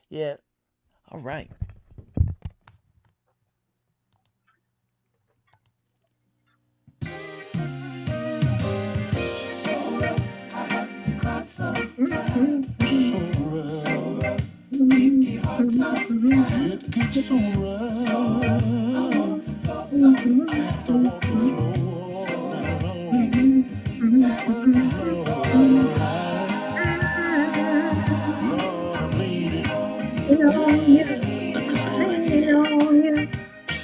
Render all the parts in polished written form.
Yeah. All right. It gets so rough. I have to walk the floor now. But Lord, Lord, I'm bleeding. Let me say it again.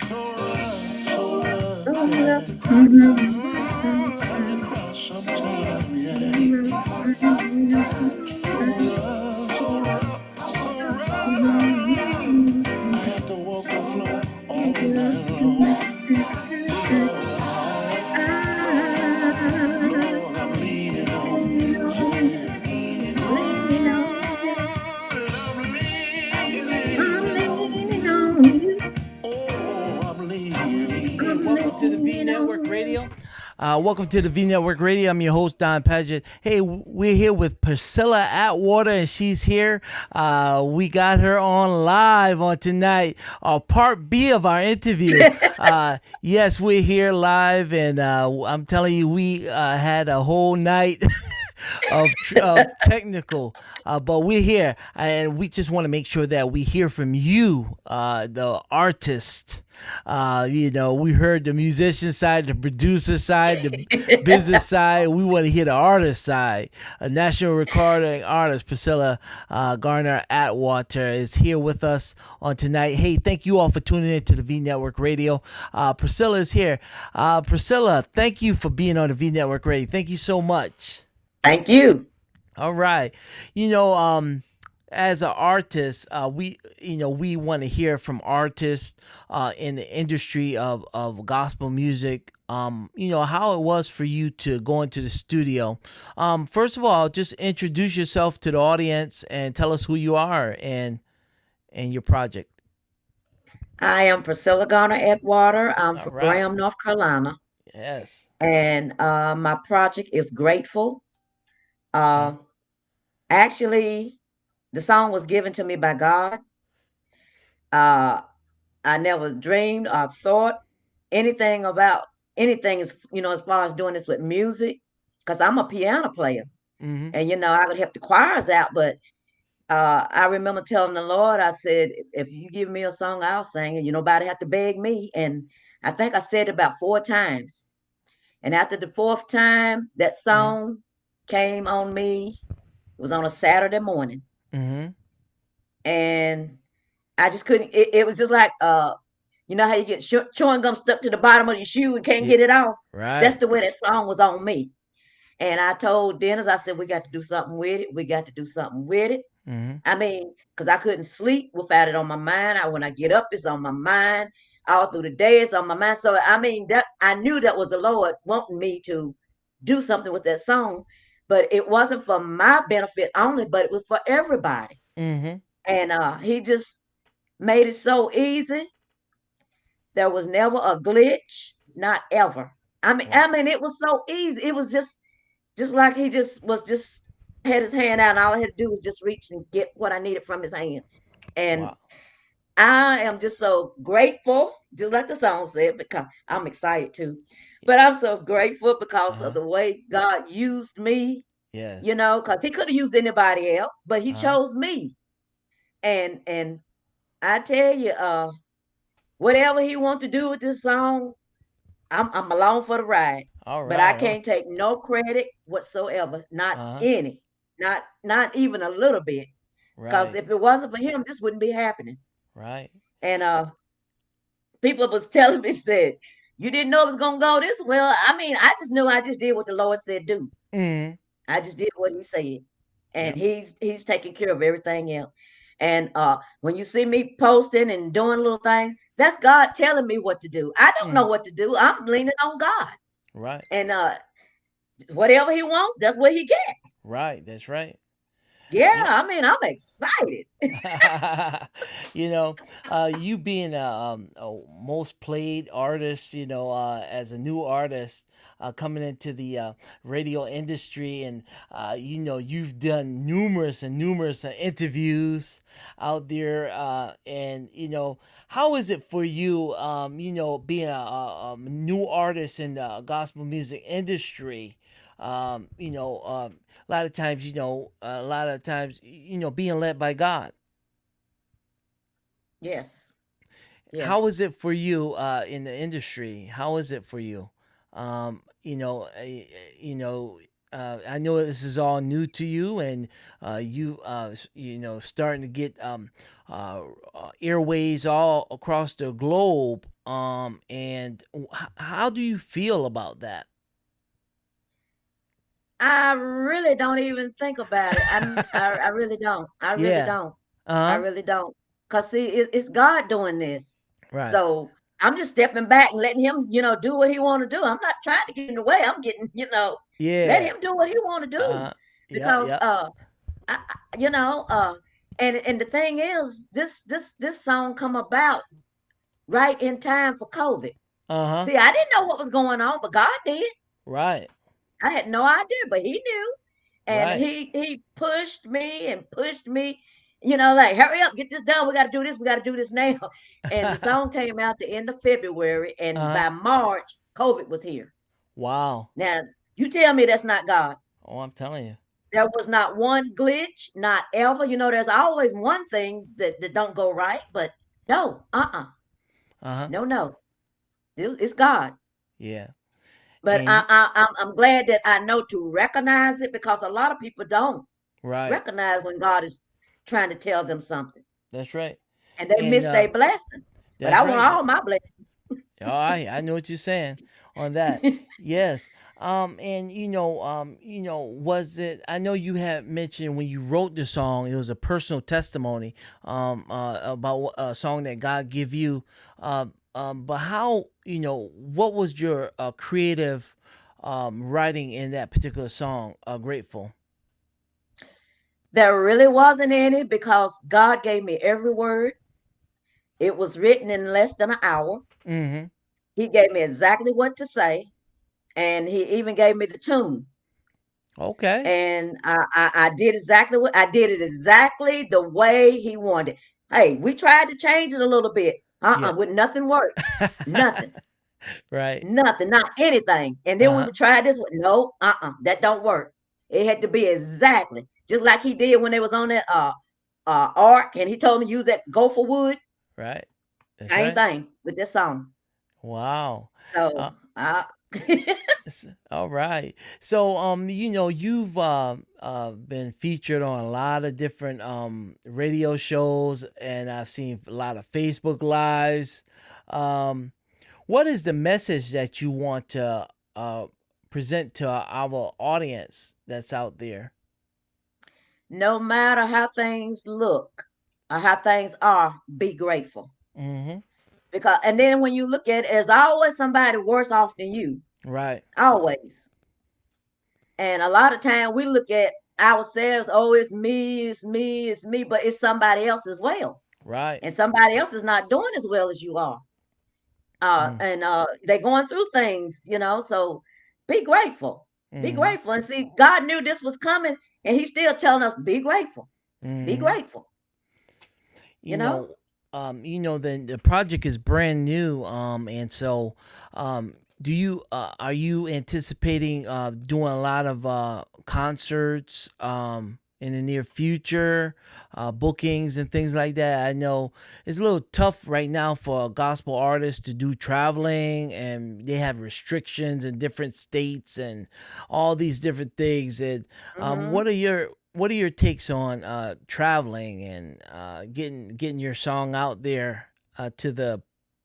So rough, so rough. I have to cry. I have to cry sometime, yeah. So rough, so rough, so rough. I have to walk the floor all night long. Lord, I'm leaning on you, yeah. Lord, I'm leaning. Oh, I'm Hey, leaning. welcome to the V Network Radio. Welcome to the V Network Radio. I'm your host, Don Paget. Hey, we're here with Priscilla Atwater, and she's here. We got her on live on tonight, part B of our interview. Yes, we're here live, and I'm telling you, we had a whole night of technical, but we're here, and we just want to make sure that we hear from you, the artist. We heard the musician side, the producer side, the business side. We want to hear the artist side. A national recording artist, Priscilla Garner Atwater, is here with us on tonight. Hey, thank you all for tuning in to the V Network Radio. Priscilla is here. Priscilla, thank you for being on the V Network Radio. Thank you so much. Thank you. All right. You know, as an artist, we want to hear from artists in the industry of gospel music. How it was for you to go into the studio. First of all, just introduce yourself to the audience and tell us who you are and your project. I am Priscilla Garner Edwater. I'm All from right. Graham, North Carolina, Yes. and my project is Grateful. Uh, Uh, Actually, the song was given to me by God. Uh, I never dreamed or thought anything about anything as far as doing this with music, because I'm a piano player, mm-hmm. and I could help the choirs out. But I remember telling the Lord, I said, if you give me a song, I'll sing it. You nobody have to beg me. And I think I said it about 4 times. And after the fourth time, that Mm-hmm. song came on me. It was on a Saturday morning. Mm-hmm. And I just couldn't, it was just like, you know how you get chewing gum stuck to the bottom of your shoe and can't Yeah. get it off? That's Right. the way that song was on me. And I told Dennis, I said, we got to do something with it. We got to do something with it. Mm-hmm. I mean, because I couldn't sleep without it on my mind. When I get up, it's on my mind. All through the day, it's on my mind. So I mean, that I knew that was the Lord wanting me to do something with that song, but it wasn't for my benefit only, but it was for everybody. Mm-hmm. And He just made it so easy. There was never a glitch, not ever. Wow. It was so easy. It was just like he just was just had his hand out, and all I had to do was just reach and get what I needed from his hand. And Wow. I am just so grateful, just like the song said, because I'm excited too. But I'm so grateful because of Uh-huh. the way God used me, Yes. because he could have used anybody else, but he Uh-huh. chose me. And I tell you, whatever he wants to do with this song, I'm along for the ride. All But I right. Oh. can't take no credit whatsoever, not Uh-huh. any, not even a little bit. Because Right. if it wasn't for him, this wouldn't be happening. Right. And people was telling me, said, you didn't know it was gonna go this well. I mean, I just knew I just did what the Lord said do. Mm. I just did what he said. And Yep. he's taking care of everything else. And when you see me posting and doing little things, that's God telling me what to do. I don't know Mm. what to do. I'm leaning on God. Right. And whatever he wants, that's what he gets. Right. That's right. Yeah, I mean, I'm excited. You know, you being a most played artist, as a new artist coming into the radio industry, and you've done numerous and numerous interviews out there, and how is it for you, being a new artist in the gospel music industry? A lot of times, being led by God. Yes, yes. How is it for you in the industry? How is it for you? Um, you know, uh, you know, I know this is all new to you, and starting to get airways all across the globe. And how do you feel about that? I really don't even think about it. I really don't. I really Yeah. don't. Uh I huh. really don't. Cause see, it's God doing this. Right. So I'm just stepping back and letting him, do what he want to do. I'm not trying to get in the way. I'm getting, let Yeah. him do what he want to do. Yeah. Because Yeah. you know, and the thing is, this song come about right in time for COVID. Uh huh. See, I didn't know what was going on, but God did. Right. I had no idea, but he knew. And Right. he pushed me and pushed me, like hurry up, get this done. We gotta do this, we gotta do this now. And the song came out the end of February, and Uh huh. by March, COVID was here. Wow. Now, you tell me that's not God. Oh, I'm telling you. There was not one glitch, not ever. There's always one thing that don't go right, but no, Uh huh. no, no. It's God. Yeah. But And I'm glad that I know to recognize it because a lot of people don't right. recognize when God is trying to tell them something That's right. and they And miss their blessing. But that's I want right. all my blessings. Oh, I know what you're saying on that. Yes. And was it? I know you had mentioned when you wrote the song, it was a personal testimony, about a song that God give you. But how, what was your creative writing in that particular song? Grateful. There really wasn't any because God gave me every word. It was written in less than an hour. Mm-hmm. He gave me exactly what to say, and he even gave me the tune. Okay. And I did exactly what I did it exactly the way he wanted. Hey, we tried to change it a little bit. Yeah. With nothing worked. Nothing. Right. Nothing, not anything. And then we Uh-huh. would try this one. No, that don't work. It had to be exactly just like he did when they was on that ark, and he told me to use that gopher wood. Right. That's Same right. thing with this song. Wow. So Uh, all right. So, you've been featured on a lot of different radio shows, and I've seen a lot of Facebook lives. Um, what is the message that you want to present to our audience that's out there? no matter how things look or how things are, be grateful. Mm-hmm. Because and then when you look at it, there's always somebody worse off than you. Right. Always. And a lot of time we look at ourselves, oh, it's me, it's me, it's me, but it's somebody else as well. Right. And somebody else is not doing as well as you are. Mm. And they're going through things, so be grateful. Be Mm-hmm. grateful. And see, God knew this was coming, and He's still telling us, be grateful. Be Mm-hmm. grateful. you You know? know, the project is brand new, and so, do you are you anticipating doing a lot of concerts in the near future, bookings and things like that? I know it's a little tough right now for gospel artists to do traveling, and they have restrictions in different states and all these different things. And Hmm. what are your takes on traveling and getting your song out there to the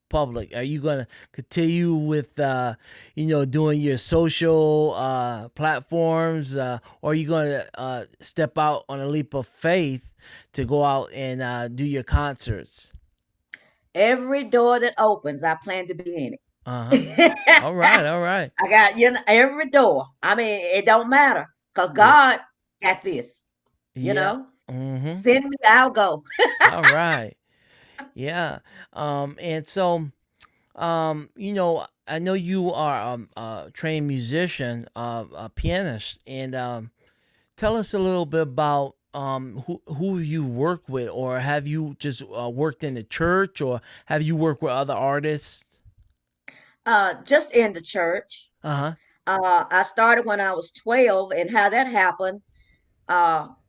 public? Are you gonna continue with doing your social platforms, or are you gonna step out on a leap of faith to go out and do your concerts? Every door that opens, I plan to be in Uh huh. it. All right. All right. I got every door. I mean, it don't matter because Yeah. God got this. you Yeah. know. Mm-hmm. Send me, I'll go. All right. Yeah. And so, I know you are a trained musician, a pianist, and tell us a little bit about who you work with, or have you just worked in the church, or have you worked with other artists? Just in the church. Uh huh. I started when I was 12, and how that happened.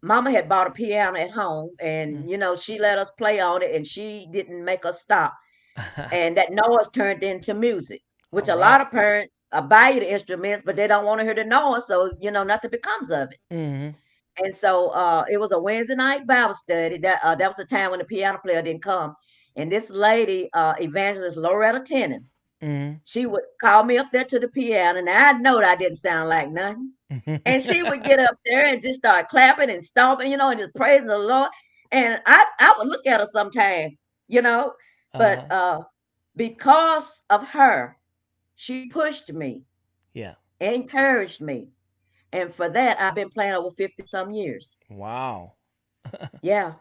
Mama had bought a piano at home, and she let us play on it, and she didn't make us stop. And that noise turned into music, which All a right. lot of parents buy you the instruments, but they don't want to hear the noise, so nothing becomes of it. Mm-hmm. And so it was a Wednesday night Bible study. That was the time when the piano player didn't come. And this lady, evangelist Loretta Tennant, she would call me up there to the piano, and I know that I didn't sound like nothing. And she would Mm-hmm. get up there and just start clapping and stomping, and just praising the Lord. And I would look at her sometime, you know, but Uh-huh. because of her, she pushed me, Yeah. encouraged me. And for that, I've been playing over 50 some years. Wow. Yeah.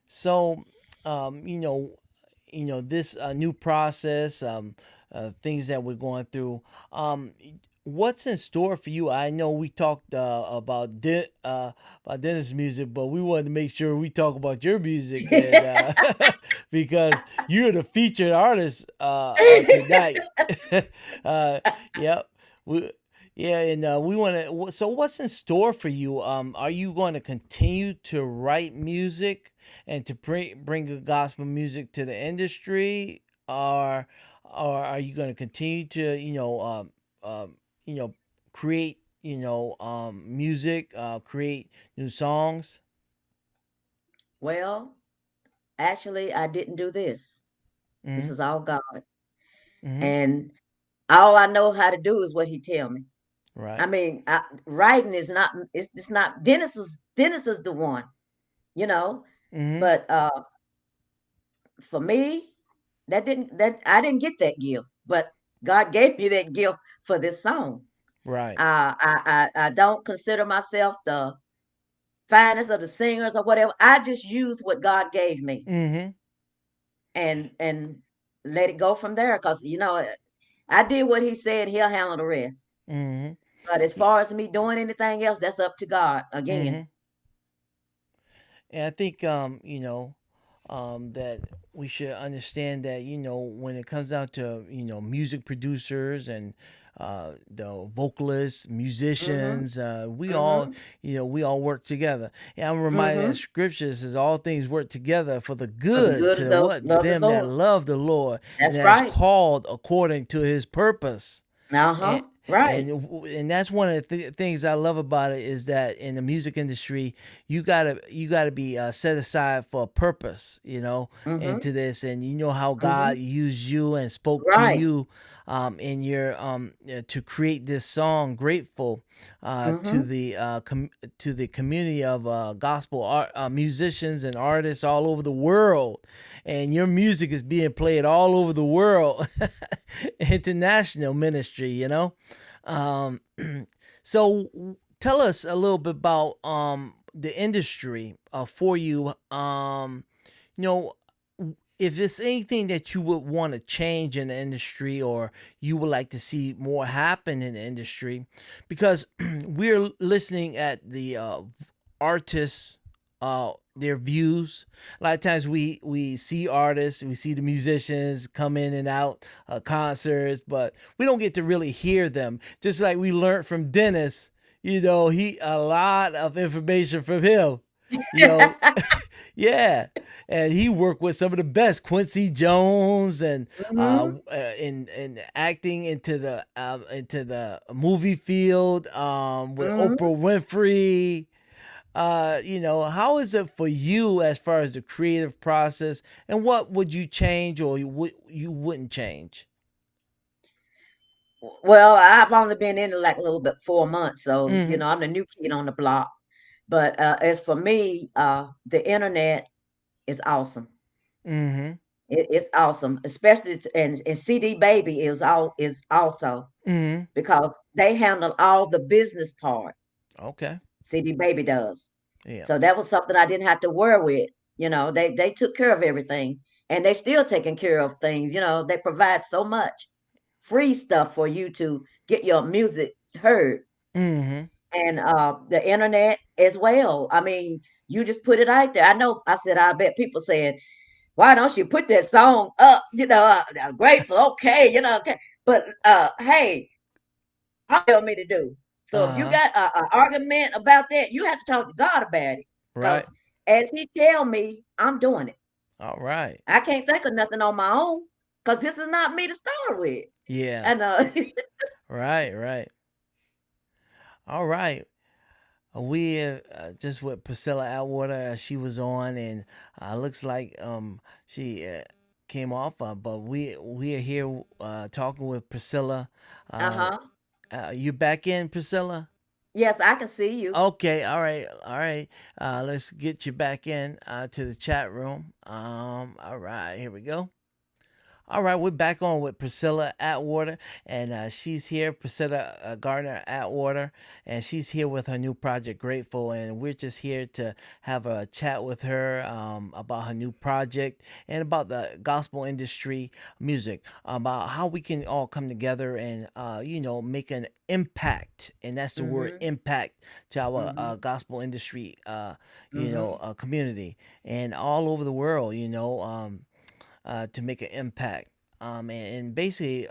So, this new process, things that we're going through. What's in store for you? I know we talked about Dennis' music, but we wanted to make sure we talk about your music, and because you're the featured artist tonight. uh, yep. We, yeah, and we want to. So, what's in store for you? Are you going to continue to write music and to bring the gospel music to the industry, or are you going to continue to you know create music, create new songs? Well, actually, I didn't do this. This Mm-hmm. is all God. Mm-hmm. And all I know how to do is what he tell me. I Right. mean, writing is not, it's not, Dennis is the one, you know, Mm-hmm. but for me, that I didn't get that gift, but God gave me that gift for this song. Right. I don't consider myself the finest of the singers or whatever. I just use what God gave me, Mm-hmm. and let it go from there. Because I did what He said. He'll handle the rest. Mm-hmm. But as far as me doing anything else, that's up to God again. Mm-hmm. And I think that we should understand that when it comes down to music producers and the vocalists, Mm-hmm. musicians, we all Mm-hmm. we all work together. And I'm reminded that Mm-hmm. Scripture says all things work together for the For the good good of to those what to love the them that Lord. love the Lord and That's that is right. called according to His purpose. And Uh-huh. Right. and that's one of the things I love about it is that in the music industry you gotta be set aside for a purpose, Mm-hmm. into this, and how Mm-hmm. God used you and spoke to Right. you in your to create this song grateful to Mm-hmm. to the community of gospel art, musicians and artists all over the world, and your music is being played all over the world. International ministry, um, so tell us a little bit about the industry for you. You know, if there's anything that you would want to change in the industry, or you would like to see more happen in the industry, because we're listening at the artists, their views. A lot of times we see artists, we see the musicians come in and out concerts, but we don't get to really hear them. Just like we learned from Dennis, he a lot of information from him. You know, yeah, and he worked with some of the best, Quincy Jones, and Mm-hmm. in acting into the movie field, with Mm-hmm. Oprah Winfrey. How is it for you as far as the creative process, and what would you change, or you wouldn't change? Well, I've only been in it like a little bit 4 months, so Mm-hmm. I'm the new kid on the block. But as for me, the internet is awesome. Mm-hmm. It's awesome, especially and CD Baby is also Mm-hmm. because they handle all the business part. Okay. CD Baby does. Yeah. So that was something I didn't have to worry with. They took care of everything, and they still taking care of things. They provide so much free stuff for you to get your music heard, Mm-hmm. and the internet as well. I mean, you just put it out there. I know. I said, I bet people saying, "Why don't you put that song up?" I'm grateful. Okay, okay. But hey, tell me to do. So if you Uh-huh. got an argument about that, you have to talk to God about it. Right. Because as He tell me, I'm doing it. All right. I can't think of nothing on my own because this is not me to start with. Yeah. And Right, right. All right. We just with Priscilla Atwater. She was on, and looks like she came off. But we are here talking with Priscilla. Uh, uh-huh. you back in, Priscilla? Yes, I can see you. Okay, all right, all right. Let's get you back in to the chat room. All right, here we go. All right, we're back on with Priscilla Atwater, and she's here, Priscilla Gardner Atwater, and she's here with her new project, Grateful, and we're just here to have a chat with her about her new project and about the gospel industry music, about how we can all come together and, make an impact, and that's the word Mm-hmm. impact to our Mm-hmm. gospel industry, Mm-hmm. community and all over the world, to make an impact. And basically,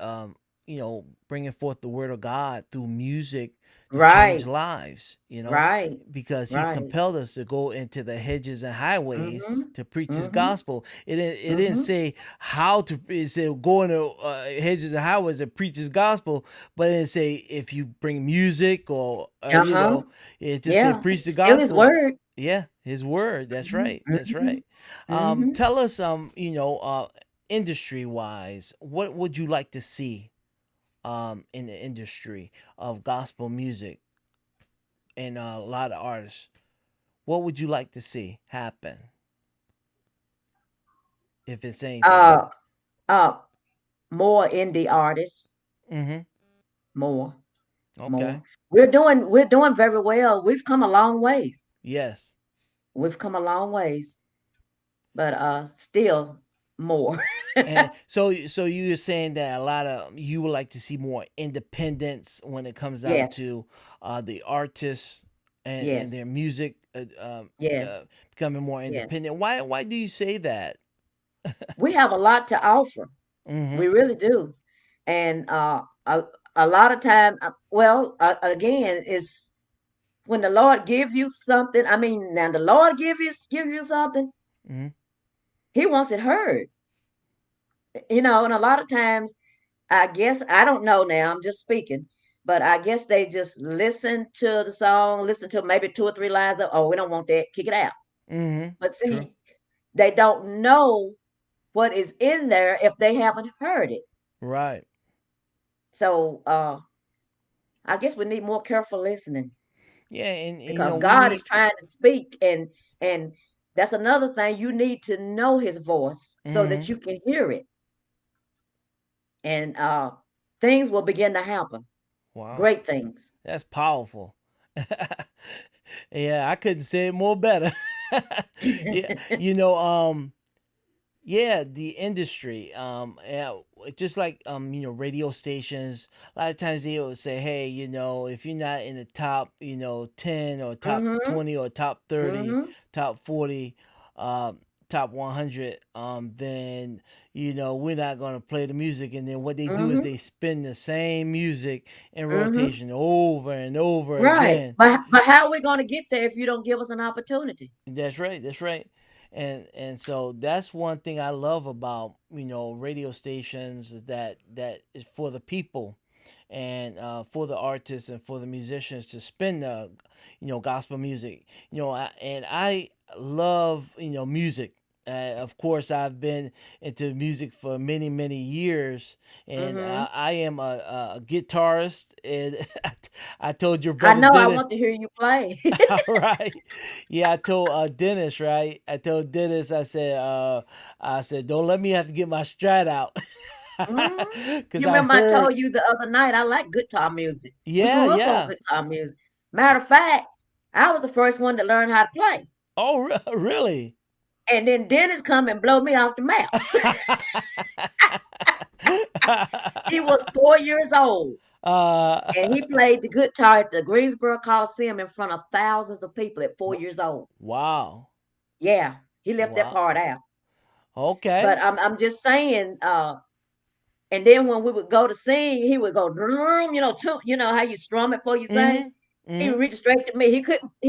bringing forth the word of God through music to change Right. lives, Right. because he Right. compelled us to go into the hedges and highways Mm-hmm. to preach his Mm-hmm. gospel. It didn't Mm-hmm. say how to, it said go into hedges and highways and preach his gospel, but it didn't say if you bring music or, Uh-huh. it just said Yeah. preach the Still his gospel. word. Yeah, his word. That's right. That's Mm-hmm. right. Mm-hmm. Tell us, industry wise, what would you like to see in the industry of gospel music and a lot of artists? What would you like to see happen if it's anything? Uh uh More indie artists. Mm-hmm. More. Okay. More. We're doing very well. We've come a long ways. Yes. We've come a long ways. But still more. And so you're saying that a lot of you would like to see more independence when it comes out Yes. to the artists and Yes. their music Yes. becoming more Yes. independent. Why do you say that? We have a lot to offer. Mm-hmm. We really do. And a lot of time, well, again, it's when the Lord give you something. I mean, now the Lord give you something, Mm-hmm. He wants it heard. And a lot of times, I guess I don't know now. I'm just speaking, but I guess they just listen to the song, listen to maybe two or three lines of, oh, we don't want that, kick it out. Mm-hmm. But True. see, they don't know what is in there if they haven't heard it. Right. So I guess we need more careful listening Yeah, and because we God is need. trying to speak, and that's another thing. You need to know His voice so that Mm-hmm. you can hear it, and things will begin to happen. Wow, Great things. that's powerful. Yeah, I couldn't say it more better. Yeah, yeah, the industry, yeah, just like radio stations. A lot of times they will say, "Hey, if you're not in the top, 10 or top Mm-hmm. 20 or top 30, Mm-hmm. top 40, um, top 100, then we're not gonna play the music." And then what they do is Mm-hmm. they spin the same music in Mm-hmm. rotation over and over Right. again. But how are we going to get there if you don't give us an opportunity? That's right. That's right. And so that's one thing I love about radio stations is that is for the people and for the artists and for the musicians to spin the gospel music. And I love music. Of course, I've been into music for many years, and Mm-hmm. I am a guitarist. And I told your I brother know. I Dennis. want to hear you play. All right. Yeah, I told Dennis, right? I told Dennis, I said, don't let me have to get my strat out. Mhm. Cause You I remember I heard, told you the other night I like guitar music. We yeah, grew up on yeah. guitar music. Matter of fact, I was the first one to learn how to play. Oh, really? And then Dennis come and blow me off the map. He was 4 years old and he uh, played the guitar at the Greensboro Coliseum in front of thousands of people at 4 years old. wow. Yeah, he left that Wow. part out. But Okay. I'm just saying, and then when we would go to sing, he would go drum, you know how you strum it before you sing. Mm-hmm. He would Mm-hmm. reach straight to me. He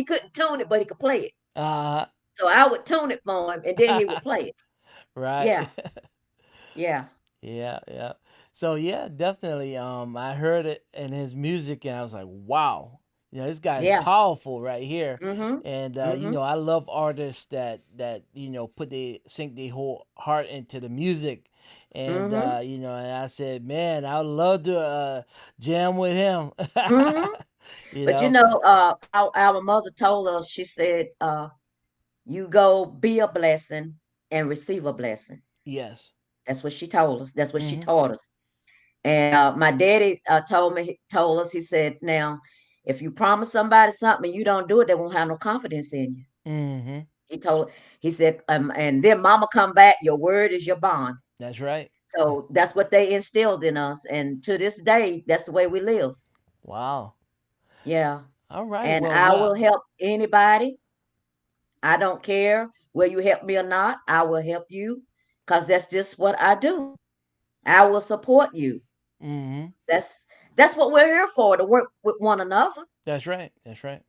couldn't tune it, but he could play it. Uh, So I would tune it for him, and then he would play it. right. Yeah, yeah, Yeah, yeah. So yeah, definitely. I heard it in his music, and I was like, wow, this guy is yeah. powerful right here. Mhm, And mhm, I love artists that put they sink their whole heart into the music. And mhm, and I said, man, I would love to jam with him. mhm. you But know. our mother told us. She said, "You go be a blessing and receive a blessing." Yes. That's what she told us. That's what she Mm-hmm. taught us. And my daddy told us. He said, "Now, if you promise somebody something and you don't do it, they won't have no confidence in you." Mm-hmm. He told. He said, and then Mama come back. Your word is your bond. That's right. So that's what they instilled in us, and to this day, that's the way we live. Wow. Yeah, All right. and Well, I will well. help anybody. I don't care whether you help me or not. I will help you because that's just what I do. I will support you. Mm-hmm. That's what we're here for, to work with one another. That's right. That's right.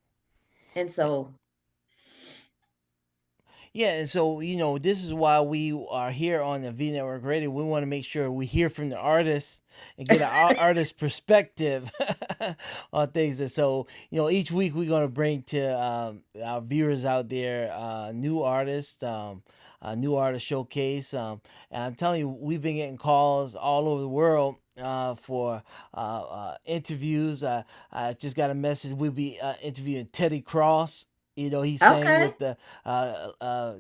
And so, Yeah, and so this is why we are here on the V Network Radio. We want to make sure we hear from the artists and get an artist perspective on things. And so each week we're going to bring to our viewers out there new artist showcase. And I'm telling you, we've been getting calls all over the world. For interviews, I just got a message. We'll be interviewing Teddy Cross. He sang okay. with the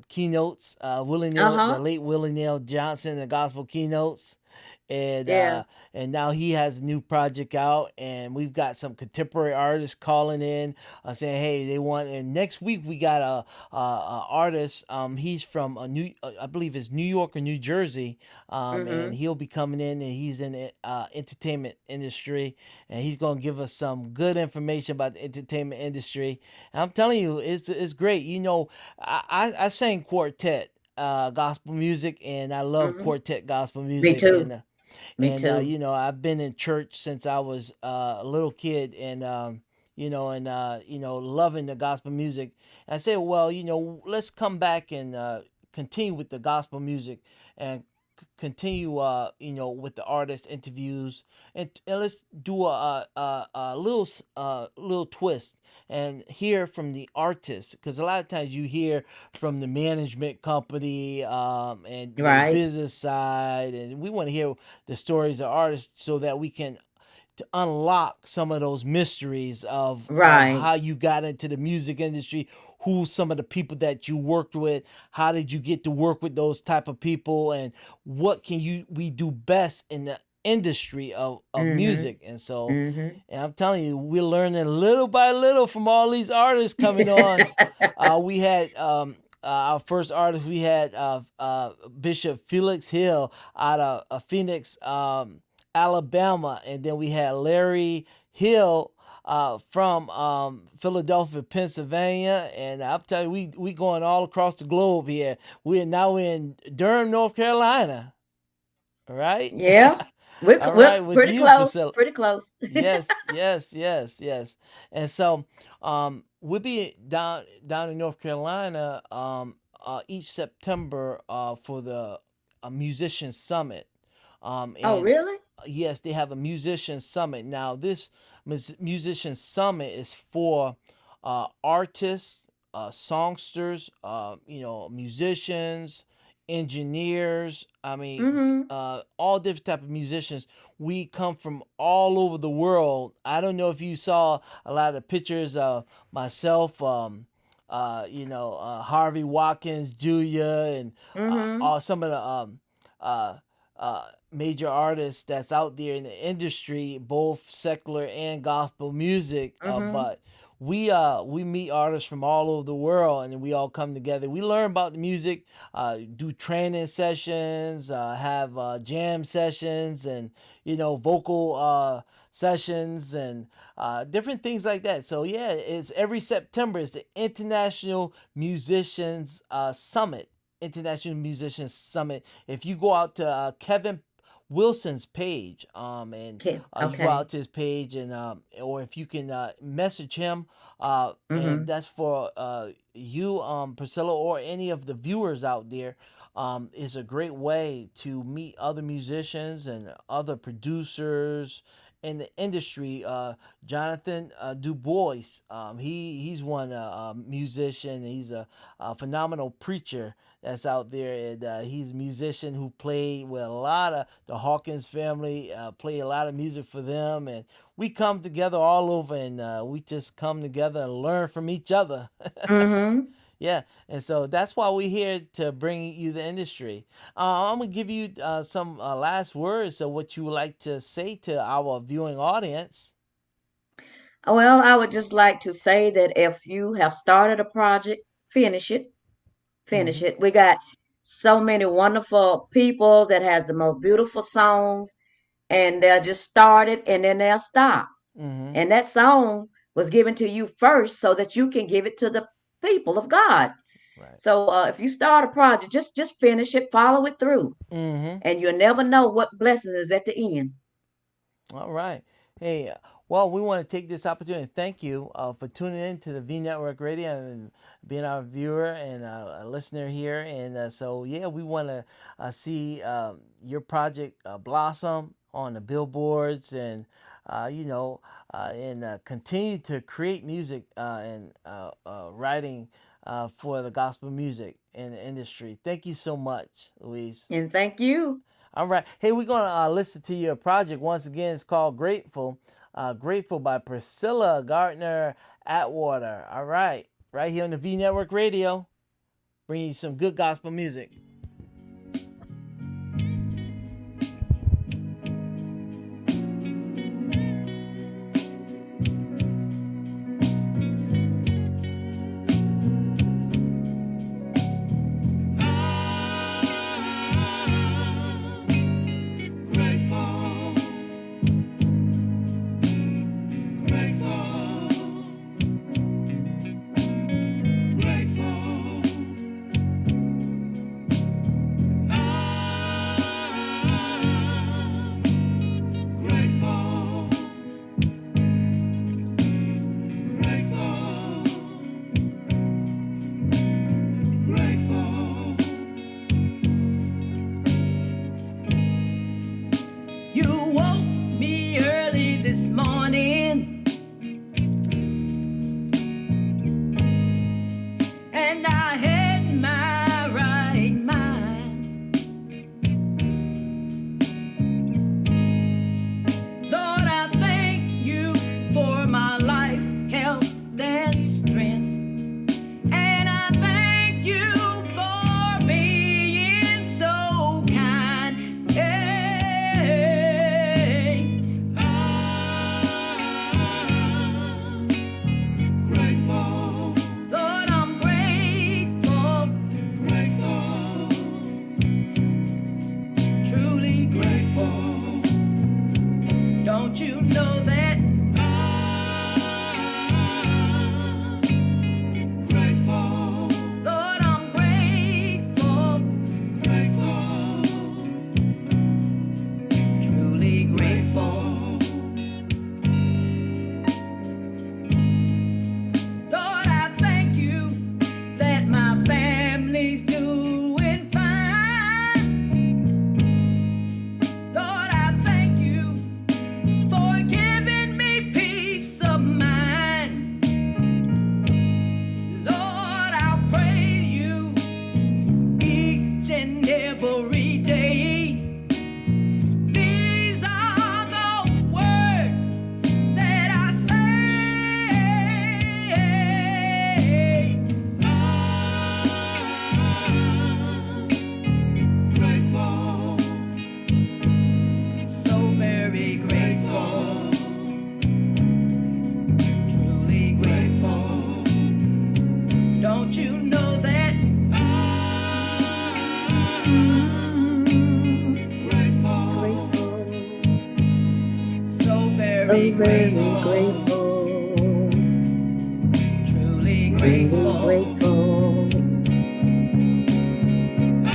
keynotes, the Uh-huh. late Willie Neal Johnson, the gospel keynotes, and Yeah. uh, and now he has a new project out, and we've got some contemporary artists calling in, saying, hey, they want. And next week we got a artist. He's from I believe it's New York or New Jersey, and Mm-hmm. he'll be coming in, and he's in the entertainment industry, and he's gonna give us some good information about the entertainment industry. And I'm telling you, it's great. I sang quartet gospel music, and I love Mm-hmm. quartet gospel Me music. too. And Me too. I've been in church since I was a little kid, and loving the gospel music. And I said, well, let's come back and continue with the gospel music, and continue with the artist interviews, and let's do a little twist and hear from the artist, because a lot of times you hear from the management company, and the Right. business side, and we want to hear the stories of artists so that we can to unlock some of those mysteries of Right. how you got into the music industry, who some of the people that you worked with, how did you get to work with those type of people, and what can you we do best in the industry of Mm-hmm. music. And so, Mm-hmm. and I'm telling you, we're learning little by little from all these artists coming on. We had our first artist, we had Bishop Felix Hill out of Phoenix, Alabama, and then we had Larry Hill from Philadelphia, Pennsylvania, and I'm telling you, we going all across the globe here. We're now in Durham, North Carolina. All right, Yeah. all We're right, with pretty you, close. Priscilla. Pretty close. Yes, yes, yes, yes. And so we'll be down in North Carolina each September for the musician summit. Oh, And really? yes, they have a musician summit. Now, this musician summit is for artists, songsters, musicians, engineers. I mean, Mm-hmm. all different type of musicians. We come from all over the world. I don't know if you saw a lot of pictures of myself. Harvey Watkins Jr. and Mm-hmm. all some of the uh, uh, major artists that's out there in the industry, both secular and gospel music. Mm-hmm. But we meet artists from all over the world, and then we all come together. We learn about the music, do training sessions, have jam sessions, and vocal sessions, and different things like that. So yeah, it's every September. It's the International Musicians Summit. If you go out to Kevin Wilson's page, and Okay. you go Okay. out to his page, and or if you can message him, and Mm-hmm. that's for you, Priscilla, or any of the viewers out there. Is a great way to meet other musicians and other producers in the industry. Jonathan Du Bois, he's one musician. He's a phenomenal preacher that's out there, and he's a musician who played with a lot of the Hawkins family, play a lot of music for them, and we come together all over, and we just come together and learn from each other. Mm-hmm. Yeah, and so that's why we're here to bring you the industry. I'm gonna give you some last words of what you would like to say to our viewing audience. Well, I would just like to say that if you have started a project, finish it. Finish Mm-hmm. it. We got so many wonderful people that has the most beautiful songs, and they'll just start it and then they'll stop. Mm-hmm. And that song was given to you first so that you can give it to the people of God. Right. So if you start a project, just finish it, follow it through, Mm-hmm. and you'll never know what blessing is at the end. All right. Hey, well, we want to take this opportunity to thank you for tuning in to the V Network Radio and being our viewer and a listener here. And so, yeah, we want to see your project blossom on the billboards, and continue to create music and writing for the gospel music in the industry. Thank you so much, Louise. And thank you. All right. Hey, we're going to listen to your project once again. It's called Grateful. Grateful by Priscilla Gardner Atwater. All right. Right here on the V Network Radio. Bringing you some good gospel music. so very grateful, truly grateful. I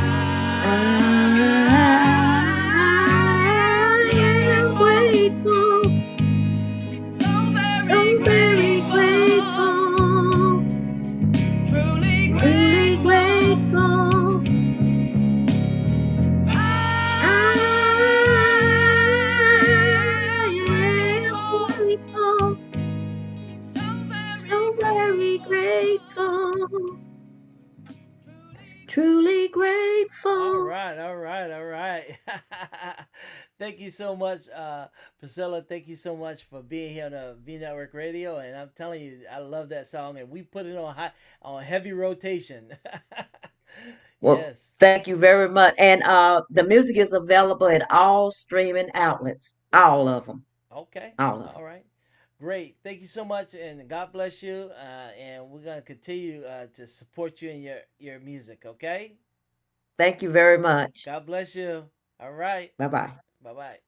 am grateful, so very grateful, truly grateful. I am grateful, so very grateful, truly All grateful. right, all right, all right. Thank you so much, Priscilla. Thank you so much for being here on the V Network Radio. And I'm telling you, I love that song, and we put it on heavy rotation. Well, Yes. thank you very much. And the music is available at all streaming outlets, all of them, Okay. all of them. All right. Great. Thank you so much, and God bless you. And we're gonna continue to support you in your music. Okay. Thank you very much. God bless you. All right. Bye bye. Bye bye.